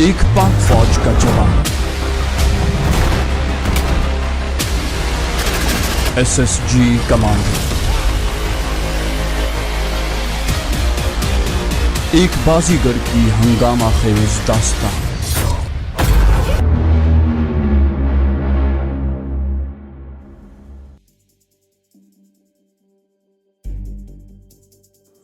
एक पाक फौज का जवान एसएसजी कमांडो एक बाजीगर की हंगामा खेज दास्तान।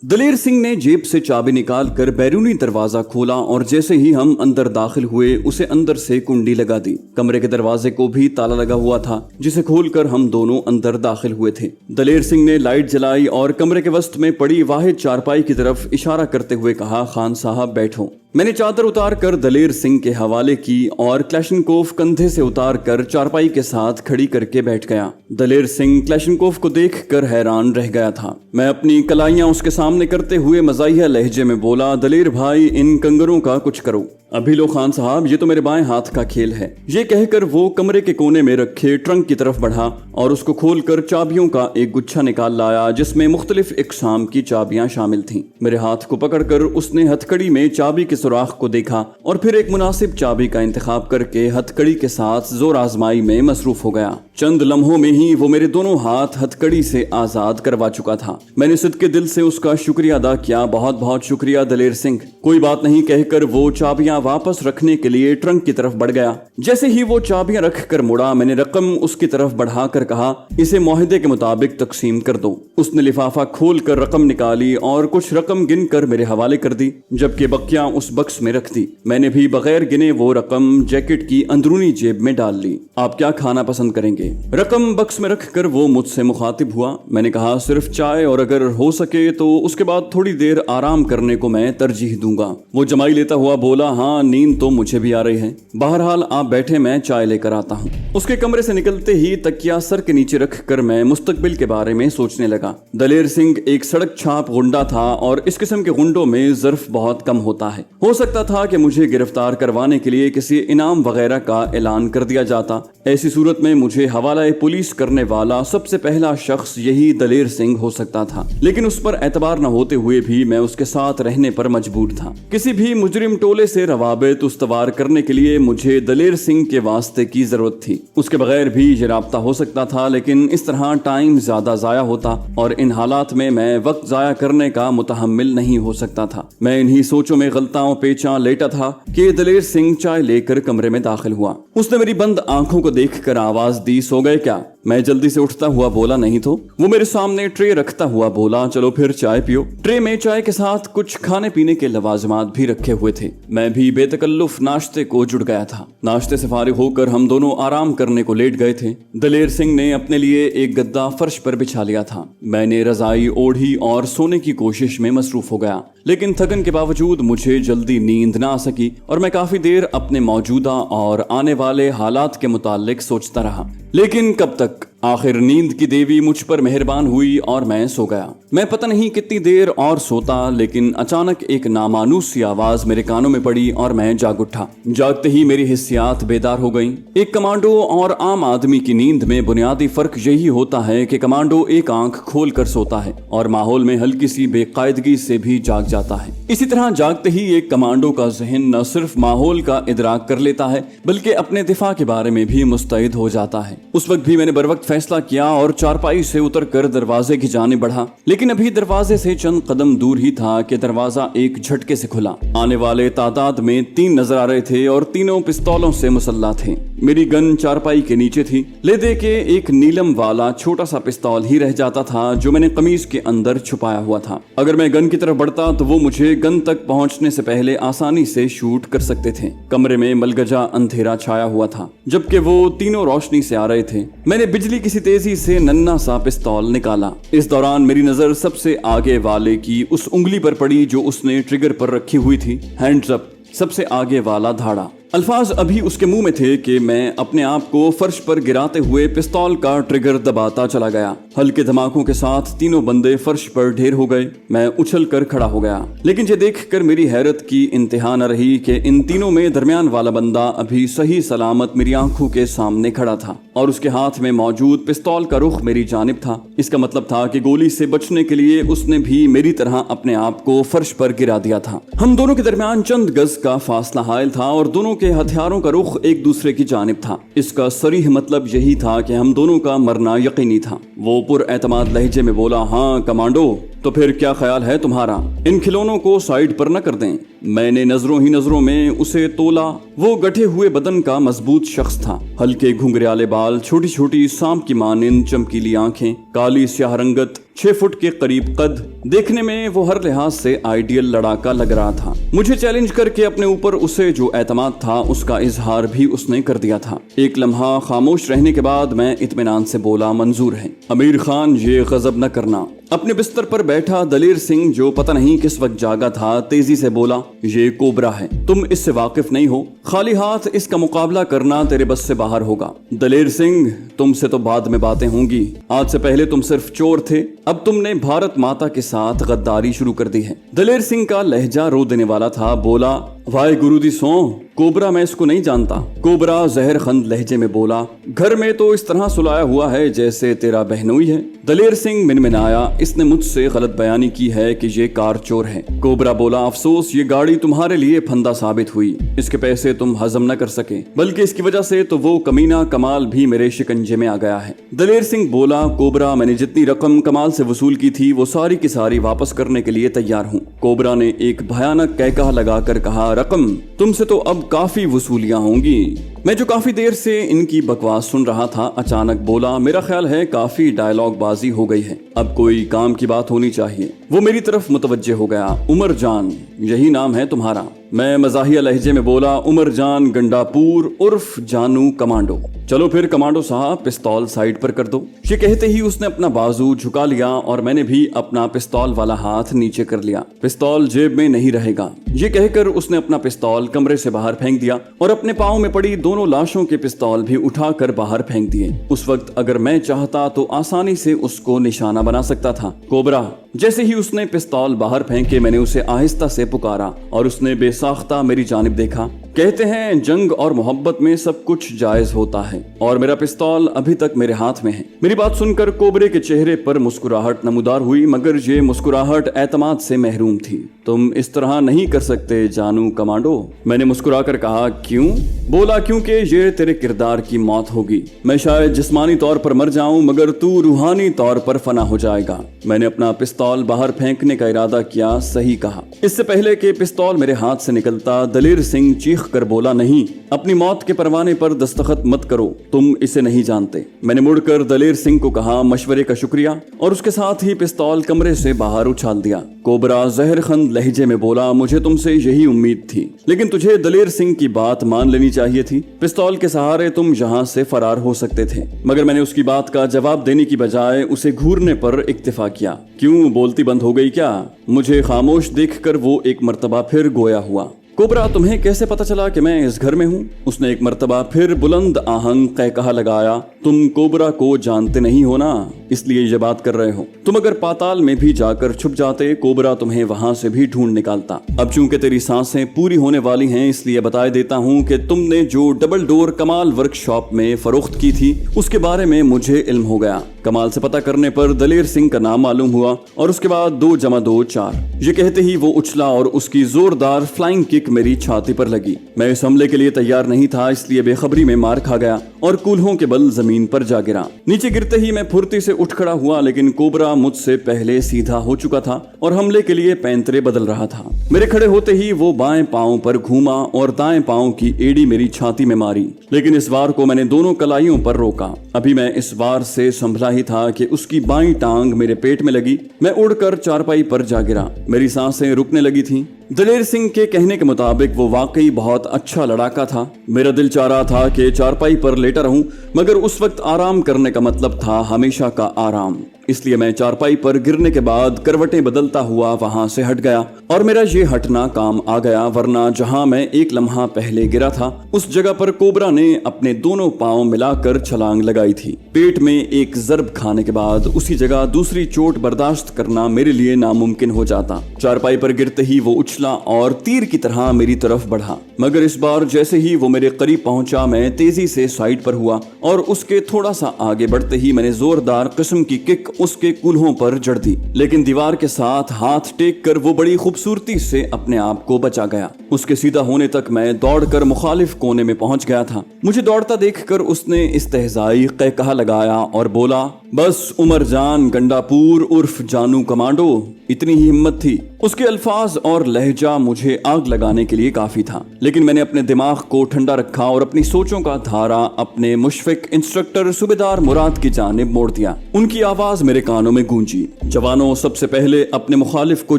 दलेर सिंह ने जेब से चाबी निकालकर बैरूनी दरवाजा खोला और जैसे ही हम अंदर दाखिल हुए उसे अंदर से कुंडी लगा दी। कमरे के दरवाजे को भी ताला लगा हुआ था जिसे खोलकर हम दोनों अंदर दाखिल हुए थे। दलेर सिंह ने लाइट जलाई और कमरे के वस्त में पड़ी वाहिद चारपाई की तरफ इशारा करते हुए कहा, खान साहब बैठो। मैंने चादर उतार कर दलेर सिंह के हवाले की और क्लैशनकोफ कंधे से उतार कर चारपाई के साथ खड़ी करके बैठ गया। दलेर सिंह क्लैशनकोफ को देखकर हैरान रह गया था। मैं अपनी कलाइयां उसके सामने करते हुए मज़ाहिया लहजे में बोला, दलेर भाई इन कंगरों का कुछ करो। अभी लो खान साहब, ये तो मेरे बाएं हाथ का खेल है। ये कहकर वो कमरे के कोने में रखे ट्रंक की तरफ बढ़ा और उसको खोलकर चाबियों का एक गुच्छा निकाल लाया जिसमें मुख्तलिफ इकसाम की चाबियां शामिल थीं। मेरे हाथ को पकड़कर उसने हथकड़ी में चाबी के सुराख को देखा और फिर एक मुनासिब चाबी का इंतखाब करके हथकड़ी के साथ जोर आजमाई में मसरूफ हो गया। चंद लम्हों में ही वो मेरे दोनों हाथ हथकड़ी से आजाद करवा चुका था। मैंने सिद्के दिल से उसका शुक्रिया अदा किया। बहुत बहुत शुक्रिया दलेर सिंह। कोई बात नहीं कहकर वो चाबियां वापस रखने के लिए ट्रंक की तरफ बढ़ गया। जैसे ही वो चाबियां रख कर मुड़ा, मैंने रकम उसकी तरफ बढ़ाकर कहा, इसे मुआहदे के मुताबिक तकसीम कर दो। उसने लिफाफा खोल कर रकम निकाली और कुछ रकम गिन कर मेरे हवाले कर दी, जबकि बकियां उस बक्स में रख दी। मैंने भी बगैर गिने वो रकम जैकेट की अंदरूनी जेब में डाल ली। आप क्या खाना पसंद करेंगे? रकम बक्स में रख कर वो मुझसे मुखातिब हुआ। मैंने कहा, सिर्फ चाय और अगर हो सके तो उसके बाद थोड़ी देर आराम करने को मैं तरजीह दूंगा। वो जमाई लेता हुआ बोला, हाँ नींद तो मुझे भी आ रही है। बहरहाल आप बैठे, मैं चाय लेकर आता हूँ। उसके कमरे से निकलते ही तकिया सर के नीचे रख कर मैं मुस्तकबिल के बारे में सोचने लगा। दलेर सिंह एक सड़क छाप गुंडा था और इस किस्म के गुंडों में ज़र्फ बहुत कम होता है। हो सकता था कि मुझे गिरफ्तार करवाने के लिए किसी इनाम वगैरह का ऐलान कर दिया जाता। ऐसी सूरत में मुझे हवाला पुलिस करने वाला सबसे पहला शख्स यही दलेर सिंह हो सकता था, लेकिन उस पर एतबार न होते हुए भी मैं उसके साथ रहने पर मजबूर था। किसी भी मुजरिम टोले से रवाबित उस्तवार करने के लिए मुझे दलेर सिंह के वास्ते की जरूरत थी। उसके बगैर भी ये राब्ता हो सकता था, लेकिन इस तरह टाइम ज्यादा जाया होता और इन हालात में मैं वक्त जाया करने का मुतहम्मिल नहीं हो सकता था। मैं इन्हीं सोचों में गलताओं पेचा लेटा था कि दलेर सिंह चाय लेकर कमरे में दाखिल हुआ। उसने मेरी बंद आंखों को देखकर आवाज दी, सो गए क्या? मैं जल्दी से उठता हुआ बोला, नहीं तो। वो मेरे सामने ट्रे रखता हुआ बोला, चलो फिर चाय पियो। ट्रे में चाय के साथ कुछ खाने पीने के लवाजमात भी रखे हुए थे। मैं भी बेतकल्लुफ नाश्ते को जुड़ गया था। नाश्ते से फारिग होकर हम दोनों आराम करने को लेट गए थे। दलेर सिंह ने अपने लिए एक गद्दा फर्श पर बिछा लिया था। मैंने रजाई ओढ़ी और सोने की कोशिश में मसरूफ हो गया, लेकिन थकन के बावजूद मुझे जल्दी नींद ना आ सकी और मैं काफी देर अपने मौजूदा और आने वाले हालात के मुतालिक सोचता रहा। लेकिन कब तक? आखिर नींद की देवी मुझ पर मेहरबान हुई और मैं सो गया। मैं पता नहीं कितनी देर और सोता, लेकिन अचानक एक नामानूस सी आवाज मेरे कानों में पड़ी और मैं जाग उठा। जागते ही मेरी हिस्सियात बेदार हो गईं। एक कमांडो और आम आदमी की नींद में बुनियादी फर्क यही होता है कि कमांडो एक आंख खोल कर सोता है और माहौल में हल्की सी बेकायदगी से भी जाग जाता है। इसी तरह जागते ही एक कमांडो का जहन न सिर्फ माहौल का इदराक कर लेता है बल्कि अपने दिफा के बारे में भी मुस्तैद हो जाता है। उस वक्त भी मैंने बरवक्त फैसला किया और चारपाई से उतरकर दरवाजे की जानिब बढ़ा, लेकिन अभी दरवाजे से चंद कदम दूर ही था कि दरवाजा एक झटके से खुला। आने वाले तादाद में 3 नजर आ रहे थे और तीनों पिस्तौलों से मुसल्ला थे। मेरी गन चारपाई के नीचे थी। ले दे के एक नीलम वाला छोटा सा पिस्तौल ही रह जाता था जो मैंने कमीज के अंदर छुपाया हुआ था। अगर मैं गन की तरफ बढ़ता तो वो मुझे गन तक पहुंचने से पहले आसानी से शूट कर सकते थे। कमरे में मलगजा अंधेरा छाया हुआ था जबकि वो तीनों रोशनी से आ रहे थे। मैंने बिजली किसी तेजी से नन्ना सा पिस्तौल निकाला। इस दौरान मेरी नजर सबसे आगे वाले की उस उंगली पर पड़ी जो उसने ट्रिगर पर रखी हुई थी। हैंड्स अप, सबसे आगे वाला धाड़ा। अल्फाज अभी उसके मुंह में थे कि मैं अपने आप को फर्श पर गिराते हुए पिस्तौल का ट्रिगर दबाता चला गया। हल्के धमाकों के साथ तीनों बंदे फर्श पर ढेर हो गए। मैं उछल कर खड़ा हो गया, लेकिन ये देखकर मेरी हैरत की इंतहा न रही कि इन तीनों में दरमियान वाला बंदा अभी सही सलामत मेरी आंखों के सामने खड़ा था और उसके हाथ में मौजूद पिस्तौल का रुख मेरी जानिब था। इसका मतलब था कि गोली से बचने के लिए उसने भी मेरी तरह अपने आप को फर्श पर गिरा दिया था। हम दोनों के दरमियान चंद गज का फासला हायल था और दोनों के हथियारों का रुख एक दूसरे की जानिब था। इसका सरीह मतलब यही था कि हम दोनों का मरना यकीनी था। वो पुरएतमाद लहजे में बोला, हाँ कमांडो, तो फिर क्या ख्याल है तुम्हारा? इन खिलौनों को साइड पर न कर दें। मैंने नजरों ही नजरों में उसे तोला। वो गठे हुए बदन का मजबूत शख्स था। हल्के घुंघराले बाल, छोटी छोटी सांप की मानिंद चमकीली आंखें, काली स्याह रंगत, 6 फुट के करीब कद। देखने में वो हर लिहाज से आइडियल लड़ाका लग रहा था। मुझे चैलेंज करके अपने ऊपर उसे जो एतमाद था उसका इजहार भी उसने कर दिया था। एक लम्हा खामोश रहने के बाद मैं इत्मीनान से बोला, मंजूर है। अमीर खान, ये गजब न करना। अपने बिस्तर पर बैठा दलेर सिंह, जो पता नहीं किस वक्त जागा था, तेजी से बोला, ये कोबरा है, तुम इससे वाकिफ नहीं हो। खाली हाथ इसका मुकाबला करना तेरे बस से बाहर होगा। दलेर सिंह, तुमसे तो बाद में बातें होंगी। आज से पहले तुम सिर्फ चोर थे, अब तुमने भारत माता के साथ गद्दारी शुरू कर दी है। दलेर सिंह का लहजा रो देने वाला था। बोला, वाहे गुरु दी सौ, कोबरा मैं इसको नहीं जानता। कोबरा जहरखंद लहजे में बोला, घर में तो इस तरह सुलाया हुआ है जैसे तेरा बहनोई है। दलेर सिंह मिनमिनाया, इसने मुझसे गलत बयानी की है कि ये कार चोर है। कोबरा बोला, अफसोस ये गाड़ी तुम्हारे लिए फंदा साबित हुई। इसके पैसे तुम हजम न कर सके, बल्कि इसकी वजह से तो वो कमीना कमाल भी मेरे शिकंजे में आ गया है। दलेर सिंह बोला, कोबरा, मैंने जितनी रकम कमाल से वसूल की थी वो सारी की सारी वापस करने के लिए तैयार हूँ। कोबरा ने एक भयानक कहकहा लगाकर कहा, रकम? तुमसे तो अब काफी वसूलियां होंगी। मैं जो काफी देर से इनकी बकवास सुन रहा था, अचानक बोला, मेरा ख्याल है काफी डायलॉग बाजी हो गई है, अब कोई काम की बात होनी चाहिए। वो मेरी तरफ मुतवज्जे हो गया। उमर जान, यही नाम है तुम्हारा? मैं मजाहिया लहजे में बोला, उमर जान गंडापुर उर्फ जानू कमांडो। चलो फिर कमांडो साहब, पिस्तौल साइड पर कर दो। ये कहते ही उसने अपना बाजू झुका लिया और मैंने भी अपना पिस्तौल वाला हाथ नीचे कर लिया। पिस्तौल जेब में नहीं रहेगा, ये कहकर उसने अपना पिस्तौल कमरे से बाहर फेंक दिया और अपने पाँव में पड़ी दोनों लाशों के पिस्तौल भी उठाकर बाहर फेंक दिए। उस वक्त अगर मैं चाहता तो आसानी से उसको निशाना बना सकता था। कोबरा, जैसे ही उसने पिस्तौल बाहर फेंके, मैंने उसे आहिस्ता से पुकारा और उसने बेसाख्ता मेरी जानिब देखा। कहते हैं जंग और मोहब्बत में सब कुछ जायज होता है और मेरा पिस्तौल अभी तक मेरे हाथ में है। मेरी बात सुनकर कोबरे के चेहरे पर मुस्कुराहट नमूदार हुई, मगर ये मुस्कुराहट एतमाद से महरूम थी। तुम इस तरह नहीं कर सकते जानू कमांडो। मैंने मुस्कुराकर कहा, क्यों? बोला, क्योंकि ये तेरे किरदार की मौत होगी। मैं शायद जिस्मानी तौर पर मर जाऊं, मगर तू रूहानी तौर पर फना हो जाएगा। मैंने अपना पिस्तौल बाहर फेंकने का इरादा किया। सही कहा। इससे पहले कि पिस्तौल मेरे हाथ से निकलता, दलेर सिंह चीख कर बोला, नहीं, अपनी मौत के परवाने पर दस्तखत मत करो, तुम इसे नहीं जानते। मैंने मुड़कर दलेर सिंह को कहा, मशवरे का शुक्रिया, और उसके साथ ही पिस्तौल कमरे से बाहर उछाल दिया। कोबरा जहरखंद लहजे में बोला, मुझे तुमसे यही उम्मीद थी, लेकिन तुझे दलेर सिंह की बात मान लेनी चाहिए थी। पिस्तौल के सहारे तुम यहाँ से फरार हो सकते थे, मगर मैंने उसकी बात का जवाब देने की बजाय उसे घूरने पर इक्तिफा किया। क्यों, बोलती बंद हो गई क्या? मुझे खामोश देखकर वो एक मर्तबा फिर गोया हुआ। कोबरा, तुम्हें कैसे पता चला कि मैं इस घर में हूँ? उसने एक मर्तबा फिर बुलंद आहंग कहकहा लगाया। तुम कोबरा को जानते नहीं हो ना, इसलिए ये बात कर रहे हो। तुम अगर पाताल में भी जाकर छुप जाते, कोबरा तुम्हें वहां से भी ढूंढ निकालता। अब चूंकि तेरी सांसें पूरी होने वाली हैं, इसलिए बता देता हूँ कि तुमने जो डबल डोर कमाल वर्कशॉप में फरोख्त की थी, उसके बारे में मुझे इल्म हो गया। कमाल से पता करने पर दलेर सिंह का नाम मालूम हुआ और उसके बाद 2 + 2 4। ये कहते ही वो उछला और उसकी जोरदार फ्लाइंग किक मेरी छाती पर लगी। मैं इस हमले के लिए तैयार नहीं था, इसलिए बेखबरी में मार खा गया और कूल्हों के बल जमीन पर जा गिरा। नीचे गिरते ही मैं फुर्ती से उठ खड़ा हुआ, लेकिन कोबरा मुझसे पहले सीधा हो चुका था और हमले के लिए पैंतरे बदल रहा था। मेरे खड़े होते ही वो बाएं पांव पर घूमा और दाएं पांव की एड़ी मेरी छाती में मारी, लेकिन इस वार को मैंने दोनों कलाइयों पर रोका। अभी मैं इस वार से संभला ही था कि उसकी बाईं टांग मेरे पेट में लगी। मैं उड़कर चारपाई पर जा गिरा। मेरी सांसें रुकने लगी थीं। दलेर सिंह के कहने के मुताबिक वो वाकई बहुत अच्छा लड़ाका था। मेरा दिल चाह रहा था कि चारपाई पर लेटा रहूं, मगर उस वक्त आराम करने का मतलब था हमेशा का आराम। اس لیے میں چارپائی پر گرنے کے بعد کروٹیں بدلتا ہوا وہاں سے ہٹ گیا، اور میرا یہ ہٹنا کام آ گیا، ورنہ جہاں میں ایک لمحہ پہلے گرا تھا اس جگہ پر کوبرا نے اپنے دونوں پاؤں ملا کر چھلانگ لگائی تھی۔ پیٹ میں ایک ضرب کھانے کے بعد اسی جگہ دوسری چوٹ برداشت کرنا میرے لیے ناممکن ہو جاتا۔ چارپائی پر گرتے ہی وہ اچھلا اور تیر کی طرح میری طرف بڑھا، مگر اس بار جیسے ہی وہ میرے قریب پہنچا میں تیزی سے سائڈ پر ہوا اور اس کے تھوڑا سا آگے بڑھتے ہی میں نے زوردار قسم کی کک اس کے کولہوں پر جڑ دی، لیکن دیوار کے ساتھ ہاتھ ٹیک کر وہ بڑی خوبصورتی سے اپنے آپ کو بچا گیا۔ اس کے سیدھا ہونے تک میں دوڑ کر مخالف کونے میں پہنچ گیا تھا۔ مجھے دوڑتا دیکھ کر اس نے استہزائی قہقہا لگایا اور بولا، بس عمر جان گنڈاپور عرف جانو کمانڈو، اتنی ہی ہمت تھی۔ اس کے الفاظ اور لہجہ مجھے آگ لگانے کے لیے کافی تھا، لیکن میں نے اپنے دماغ کو ٹھنڈا رکھا اور اپنی سوچوں کا دھارا اپنے مشفق انسٹرکٹر صوبیدار مراد کی جانب موڑ دیا۔ ان کی آواز میرے کانوں میں گونجی، جوانوں، سب سے پہلے اپنے مخالف کو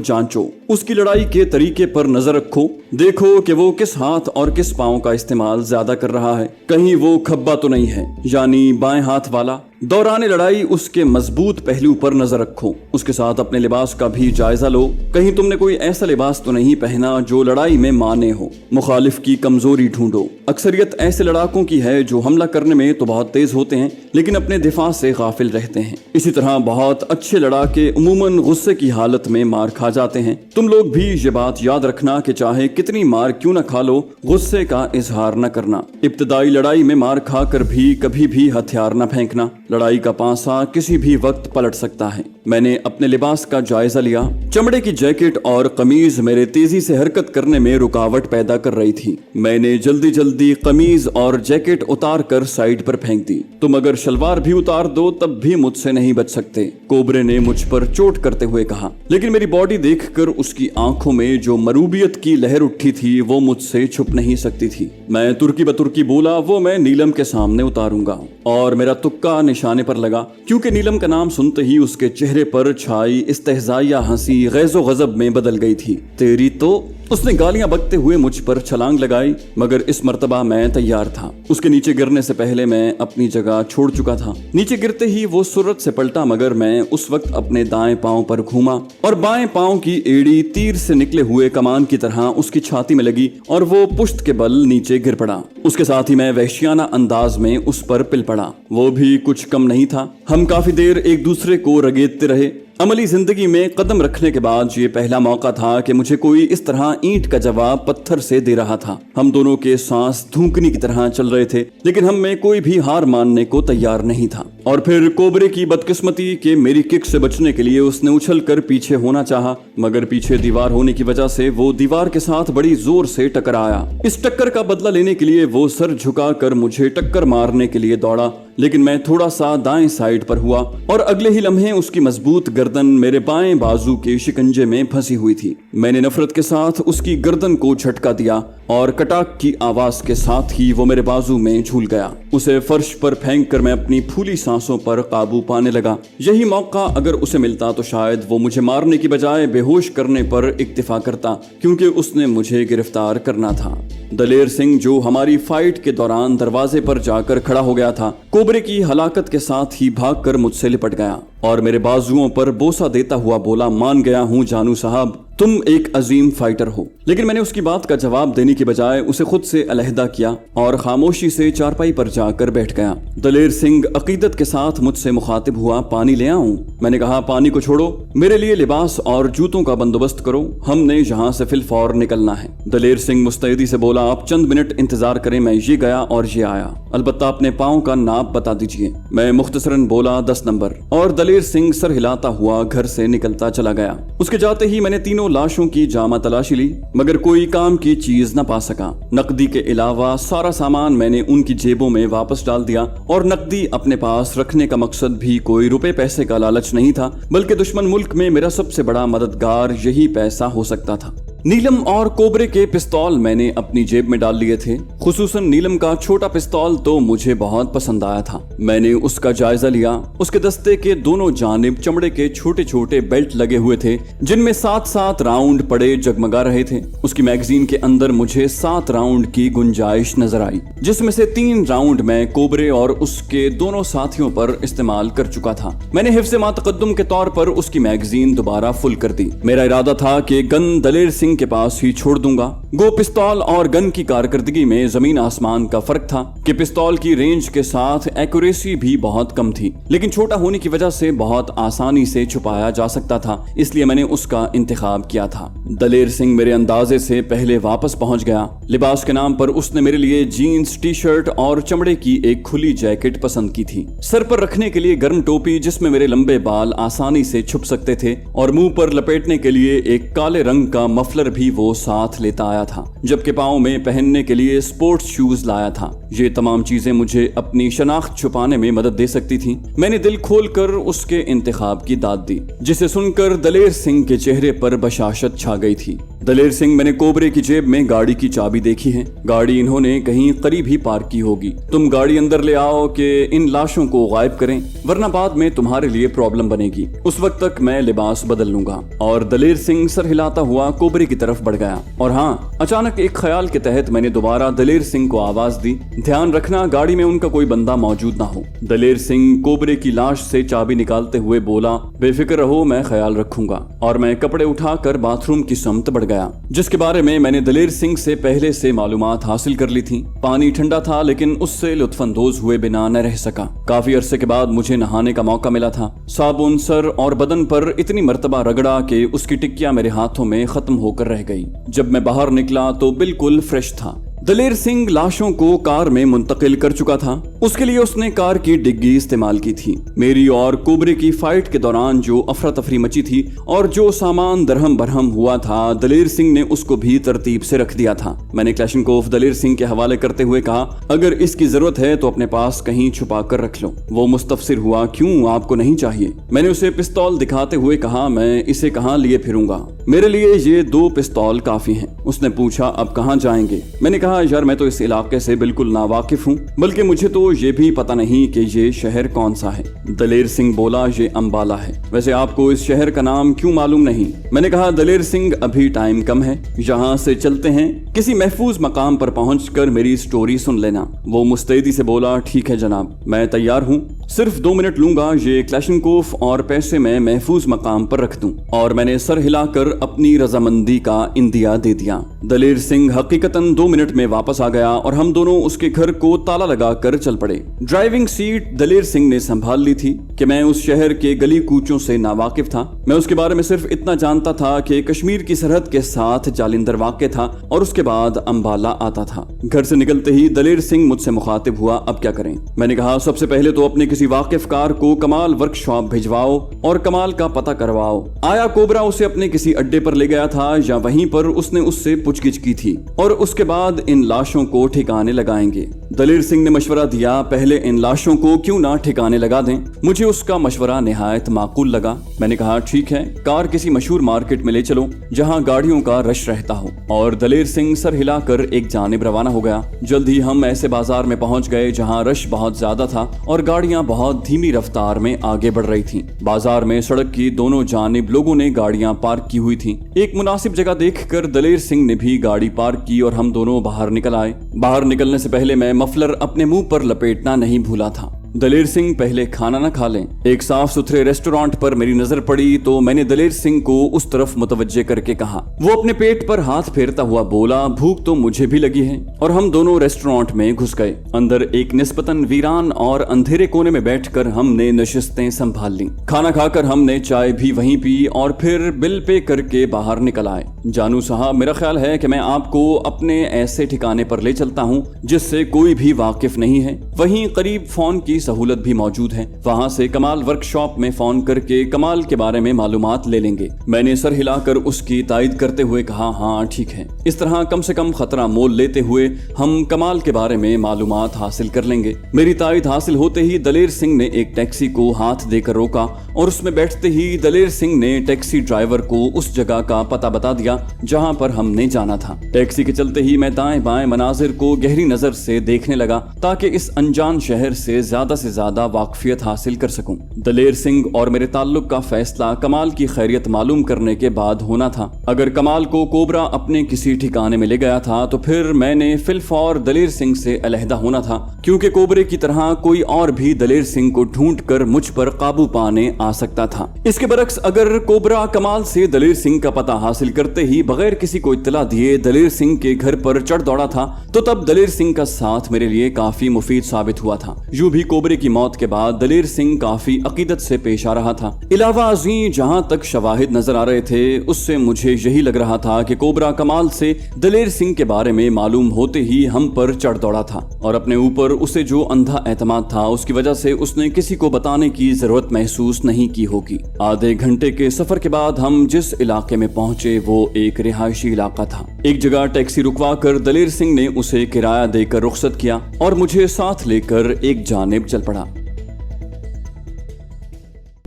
جانچو، اس کی لڑائی کے طریقے پر نظر رکھو، دیکھو کہ وہ کس ہاتھ اور کس پاؤں کا استعمال زیادہ کر رہا ہے، کہیں وہ کھبا تو نہیں ہے، یعنی بائیں ہاتھ والا۔ دوران لڑائی اس کے مضبوط پہلو پر نظر رکھو، اس کے ساتھ اپنے لباس کا بھی جائزہ لو، کہیں تم نے کوئی ایسا لباس تو نہیں پہنا جو لڑائی میں مانے ہو۔ مخالف کی کمزوری ڈھونڈو، اکثریت ایسے لڑاکوں کی ہے جو حملہ کرنے میں تو بہت تیز ہوتے ہیں لیکن اپنے دفاع سے غافل رہتے ہیں۔ اسی طرح بہت اچھے لڑاکے عموماً غصے کی حالت میں مار کھا جاتے ہیں۔ تم لوگ بھی یہ بات یاد رکھنا کہ چاہے کتنی مار کیوں نہ کھا لو، غصے کا اظہار نہ کرنا۔ ابتدائی لڑائی میں مار کھا کر بھی کبھی بھی ہتھیار نہ پھینکنا، لڑائی کا پانسا کسی بھی وقت پلٹ سکتا ہے۔ میں نے اپنے لباس کا جائزہ لیا، چمڑے کی جیکٹ اور قمیض میرے تیزی سے حرکت کرنے میں رکاوٹ پیدا کر رہی تھی۔ میں نے جلدی جلدی قمیض اور جیکٹ اتار کر سائڈ پر پھینک دی۔ تم اگر شلوار بھی اتار دو تب بھی مجھ سے نہیں بچ سکتے، کوبرے نے مجھ پر چوٹ کرتے ہوئے کہا، لیکن میری باڈی دیکھ کر اس کی آنکھوں میں جو مروبیت کی لہر اٹھی تھی وہ مجھ سے چھپ نہیں سکتی تھی۔ میں ترکی بترکی بولا، وہ میں نیلم کے سامنے اتاروں گا، اور میرا تکا نشانے پر لگا کیونکہ نیلم کا نام سنتے ہی اس کے چہرے پر چھائی استہزائیہ ہنسی غیظ و غضب میں بدل گئی تھی۔ تیری تو، اس نے گالیاں بکتے ہوئے مجھ پر چھلانگ لگائی، مگر اس مرتبہ میں تیار تھا۔ اس کے نیچے گرنے سے پہلے میں اپنی جگہ چھوڑ چکا تھا۔ نیچے گرتے ہی وہ سرعت سے پلٹا، مگر میں اس وقت اپنے دائیں پاؤں پر گھوما اور بائیں پاؤں کی ایڑی تیر سے نکلے ہوئے کمان کی طرح اس کی چھاتی میں لگی اور وہ پشت کے بل نیچے گر پڑا۔ اس کے ساتھ ہی میں وحشیانہ انداز میں اس پر پل پڑا۔ وہ بھی کچھ کم نہیں تھا۔ ہم کافی دیر ایک دوسرے کو رگیدتے رہے۔ عملی زندگی میں قدم رکھنے کے بعد یہ پہلا موقع تھا کہ مجھے کوئی اس طرح اینٹ کا جواب پتھر سے دے رہا تھا۔ ہم دونوں کے سانس دھونکنے کی طرح چل رہے تھے، لیکن ہم میں کوئی بھی ہار ماننے کو تیار نہیں تھا۔ اور پھر کوبرے کی بدقسمتی کہ میری کک سے بچنے کے لیے اس نے اچھل کر پیچھے ہونا چاہا، مگر پیچھے دیوار ہونے کی وجہ سے وہ دیوار کے ساتھ بڑی زور سے ٹکرایا۔ اس ٹکر کا بدلہ لینے کے لیے وہ سر جھکا کر مجھے ٹکر مارنے کے لیے دوڑا، لیکن میں تھوڑا سا دائیں سائڈ پر ہوا اور اگلے ہی لمحے اس کی مضبوط گردن میرے بائیں بازو کے شکنجے میں پھنسی ہوئی تھی۔ میں نے نفرت کے ساتھ اس کی گردن کو جھٹکا دیا اور کٹاک کی آواز کے ساتھ ہی وہ میرے بازو میں جھول گیا۔ اسے فرش پر پھینک کر میں اپنی پھولی سانسوں پر قابو پانے لگا۔ یہی موقع اگر اسے ملتا تو شاید وہ مجھے مارنے کی بجائے بے ہوش کرنے پر اکتفا کرتا، کیونکہ اس نے مجھے گرفتار کرنا تھا۔ دلیر سنگھ جو ہماری فائٹ کے دوران دروازے پر جا کر کھڑا ہو گیا تھا، کوبرے کی ہلاکت کے ساتھ ہی بھاگ کر مجھ سے لپٹ گیا اور میرے بازوؤں پر بوسہ دیتا ہوا بولا، مان گیا ہوں جانو صاحب، تم ایک عظیم فائٹر ہو۔ لیکن میں نے اس کی بات کا جواب دینے کی بجائے اسے خود سے علیحدہ کیا اور خاموشی سے چارپائی پر جا کر بیٹھ گیا۔ دلیر سنگھ عقیدت کے ساتھ مجھ سے مخاطب ہوا، پانی لے آؤں؟ میں نے کہا، پانی کو چھوڑو، میرے لیے لباس اور جوتوں کا بندوبست کرو، ہم نے یہاں سے فی الفور نکلنا ہے۔ دلیر سنگھ مستعدی سے بولا، آپ چند منٹ انتظار کریں، میں یہ گیا اور یہ آیا، البتہ اپنے پاؤں کا ناپ بتا دیجیے۔ میں مختصراً بولا، 10 نمبر، اور دلیر سنگھ سر ہلاتا ہوا گھر سے نکلتا چلا گیا۔ اس کے جاتے ہی میں نے تینوں لاشوں کی جامع تلاشی لی، مگر کوئی کام کی چیز نہ پا سکا۔ نقدی کے علاوہ سارا سامان میں نے ان کی جیبوں میں واپس ڈال دیا، اور نقدی اپنے پاس رکھنے کا مقصد بھی کوئی روپے پیسے کا لالچ نہیں تھا، بلکہ دشمن ملک میں میرا سب سے بڑا مددگار یہی پیسہ ہو سکتا تھا۔ नीलम और कोबरे के पिस्तौल मैंने अपनी जेब में डाल लिए थे। खुसूसन नीलम का छोटा पिस्तौल तो मुझे बहुत पसंद आया था। मैंने उसका जायजा लिया। उसके दस्ते के दोनों जानिब चमड़े के छोटे छोटे बेल्ट लगे हुए थे जिनमें 7-7 राउंड पड़े जगमगा रहे थे। उसकी मैगजीन के अंदर मुझे 7 राउंड की गुंजाइश नजर आई, जिसमें से 3 राउंड मैं कोबरे और उसके दोनों साथियों पर इस्तेमाल कर चुका था। मैंने हिफ्ज़े मा तक़द्दुम के तौर पर उसकी मैगजीन दोबारा फुल कर दी। मेरा इरादा था कि गन दलेर सिंह के पास ही छोड़ दूंगा। गो पिस्तौल और गन की कारकर्दगी में जमीन आसमान का फर्क था कि पिस्तौल की रेंज के साथ एक्यूरेसी भी बहुत कम थी, लेकिन छोटा होने की वजह से बहुत आसानी से छुपाया जा सकता था, इसलिए मैंने उसका इंतखाब किया था। दलेर सिंह मेरे अंदाजे से पहले वापस पहुंच गया। लिबास के नाम पर उसने मेरे लिए जीन्स, टी शर्ट और चमड़े की एक खुली जैकेट पसंद की थी। सर पर रखने के लिए गर्म टोपी जिसमें मेरे लंबे बाल आसानी से छुप सकते थे और मुंह पर लपेटने के लिए एक काले रंग का मफलर भी वो साथ लेता आया था, जबकि पाँव में पहनने के लिए स्पोर्ट्स शूज लाया था। ये तमाम चीजें मुझे अपनी शनाख्त छुपाने में मदद दे सकती थी। मैंने दिल खोलकर उसके इंतखाब की दाद दी, जिसे सुनकर दलेर सिंह के चेहरे पर बशाशत छा गई थी। दलेर सिंह, मैंने कोबरे की जेब में गाड़ी की चाबी देखी है। गाड़ी इन्होंने कहीं करीब ही पार्क की होगी। तुम गाड़ी अंदर ले आओ कि इन लाशों को गायब करें, वरना बाद में तुम्हारे लिए प्रॉब्लम बनेगी। उस वक्त तक मैं लिबास बदल लूंगा। और दलेर सिंह सर हिलाता हुआ कोबरे की तरफ बढ़ गया। और हाँ, अचानक एक ख्याल के तहत मैंने दोबारा दलेर सिंह को आवाज दी, ध्यान रखना गाड़ी में उनका कोई बंदा मौजूद ना हो। दलेर सिंह कोबरे की लाश से चाबी निकालते हुए बोला, बेफिक्र रहो, मैं ख्याल रखूंगा। और मैं कपड़े उठाकर बाथरूम की समत बढ़ गया, जिसके बारे में मैंने दलेर सिंह से पहले से मालूमात हासिल कर ली थी। पानी ठंडा था, लेकिन उससे लुत्फानंदोज हुए बिना न रह सका। काफी अरसे के बाद मुझे नहाने का मौका मिला था। साबुन सर और बदन पर इतनी मर्तबा रगड़ा कि उसकी टिक्कियां मेरे हाथों में खत्म होकर रह गई। जब मैं बाहर निकला तो बिल्कुल फ्रेश था। दलेर सिंह लाशों को कार में मुंतकिल कर चुका था। उसके लिए उसने कार की डिग्गी इस्तेमाल की थी। मेरी और कोबरे की फाइट के दौरान जो अफरा तफरी मची थी और जो सामान दरहम बरहम हुआ था, दलेर सिंह ने उसको भी तरतीब से रख दिया था। मैंने क्लैशनकोफ दलेर सिंह के हवाले करते हुए कहा, अगर इसकी जरूरत है तो अपने पास कहीं छुपा कर रख लो। वो मुस्तफसिर हुआ, क्यों, आपको नहीं चाहिए? मैंने उसे पिस्तौल दिखाते हुए कहा, मैं इसे कहाँ लिए फिरूंगा, मेरे लिए ये 2 पिस्तौल काफी हैं। उसने पूछा, अब कहाँ जाएंगे? मैंने कहा, यार मैं तो इस इलाके से बिल्कुल नावाकिफ हूँ, बल्कि मुझे तो ये भी पता नहीं कि ये शहर कौन सा है। दलेर सिंह बोला, ये अंबाला है। वैसे आपको इस शहर का नाम क्यों मालूम नहीं? मैंने कहा, दलेर सिंह अभी टाइम कम है, यहाँ से चलते हैं, किसी महफूज मकाम पर पहुंचकर मेरी स्टोरी सुन लेना। वो मुस्तैदी से बोला, ठीक है जनाब, मैं तैयार हूँ, सिर्फ 2 मिनट लूंगा। ये क्लैशनकोफ और पैसे मैं महफूज मकाम पर रख दूं। और मैंने सर हिलाकर अपनी रजामंदी का इंदिया दे दिया। दलेर सिंह हकीकतन 2 मिनट में वापस आ गया और हम दोनों उसके घर को ताला लगाकर चल पड़े। ड्राइविंग सीट दलेर सिंह ने संभाल ली थी कि मैं उस शहर के गली कूचों से नावाकिफ था। मैं उसके बारे में सिर्फ इतना जानता था कि कश्मीर की सरहद के साथ जालिंदर वाक़ था और उसके बाद अंबाला आता था। घर से निकलते ही दलेर सिंह मुझसे मुखातिब हुआ, अब क्या करें? मैंने कहा, सबसे पहले तो अपने किसी वाकिफ कार को कमाल वर्कशॉप भिजवाओ और कमाल का पता करवाओ। आया कोबरा उसे अपने किसी अड्डे पर ले गया था या वहीं पर उसने उससे पूछगिछ की थी, और उसके बाद इन लाशों को ठिकाने लगाएंगे। दलेर सिंह ने मशवरा दिया, पहले इन लाशों को क्यों ना ठिकाने लगा दें। मुझे उसका मशवरा निहायत माकूल लगा। मैंने कहा, ठीक है, कार किसी मशहूर मार्केट में ले चलो जहां गाड़ियों का रश रहता हो। और दलेर सिंह सर हिलाकर एक जानिब रवाना हो गया। जल्द ही हम ऐसे बाजार में पहुंच गए जहां रश बहुत ज्यादा था और गाड़ियां बहुत धीमी रफ्तार में आगे बढ़ रही थीं। बाजार में सड़क की दोनों जानिब लोगों ने गाड़ियां पार्क की हुई थीं। एक मुनासिब जगह देखकर दलेर सिंह ने भी गाड़ी पार्क की और हम दोनों बाहर निकल आए। बाहर निकलने से पहले मैं मफलर अपने मुंह पर लपेटना नहीं भूला था। दलेर सिंह, पहले खाना ना खा लें? एक साफ सुथरे रेस्टोरेंट पर मेरी नजर पड़ी तो मैंने दलेर सिंह को उस तरफ मुतवज्जे करके कहा। वो अपने पेट पर हाथ फेरता हुआ बोला, भूख तो मुझे भी लगी है। और हम दोनों रेस्टोरेंट में घुस गए। अंदर एक निस्बतन वीरान और अंधेरे कोने में बैठकर हमने नशिस्तें संभाल ली। खाना खाकर हमने चाय भी वहीं पी और फिर बिल पे करके बाहर निकल आए। जानू साहब, मेरा ख्याल है कि मैं आपको अपने ऐसे ठिकाने पर ले चलता हूँ जिससे कोई भी वाकिफ नहीं है। वहीं करीब फोन की सहूलत भी मौजूद है। वहां से कमाल वर्कशॉप में फोन करके कमाल के बारे में मालूमात ले लेंगे। मैंने सर हिलाकर उसकी तायद करते हुए कहा, हाँ ठीक है। इस तरह कम से कम खतरा मोल लेते हुए हम कमाल के बारे में मालूमात हासिल कर लेंगे। मेरी तायद हासिल होते ही दलेर सिंह ने एक टैक्सी को हाथ देकर रोका और उसमें बैठते ही दलेर सिंह ने टैक्सी ड्राइवर को उस जगह का पता बता दिया जहां पर हमने जाना था। टैक्सी के चलते ही मैं दाएं बाएं मनाजिर को गहरी नजर से देखने लगा ताकि इस अनजान शहर से ज्यादा वाकफियत हासिल कर सकूं। दलेर सिंह और मेरे ताल्लुक का फैसला कमाल की खैरियत मालूम करने के बाद होना था। अगर कमाल को कोबरा अपने किसी ठिकाने में ले गया था तो फिर मैंने फिलफौर दलेर सिंह से अलहदा होना था, क्योंकि कोबरे की तरह कोई और भी दलेर सिंह को ढूंढ कर मुझ पर काबू पाने आ सकता था। इसके बरक्स अगर कोबरा कमाल से दलेर सिंह का पता हासिल करते ही बगैर किसी को इत्तला दिए दलेर सिंह के घर पर चढ़ दौड़ा था तो तब दलेर सिंह का साथ मेरे लिए काफी मुफीद साबित हुआ था। यूं भी कोबरे की मौत के बाद दलेर सिंह काफी अकीदत से पेश आ रहा था। इलावा अज़ीं जहां तक शवाहिद नजर आ रहे थे उससे मुझे यही लग रहा था कि कोबरा कमाल से दलेर सिंह के बारे में मालूम होते ही हम पर चढ़ दौड़ा था और अपने ऊपर उसे जो अंधा एतमाद था उसकी वजह से उसने किसी को बताने की जरूरत महसूस नहीं की होगी। आधे घंटे के सफर के बाद हम जिस इलाके में पहुंचे वो एक रिहायशी इलाका था। एक जगह टैक्सी रुकवा कर दलेर सिंह ने उसे किराया देकर रुखसत किया और मुझे साथ लेकर एक जानिब चल पड़ा।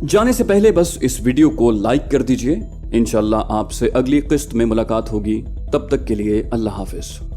जाने से पहले बस इस वीडियो को लाइक कर दीजिए। इंशाल्लाह आपसे अगली किस्त में मुलाकात होगी। तब तक के लिए अल्लाह हाफिज।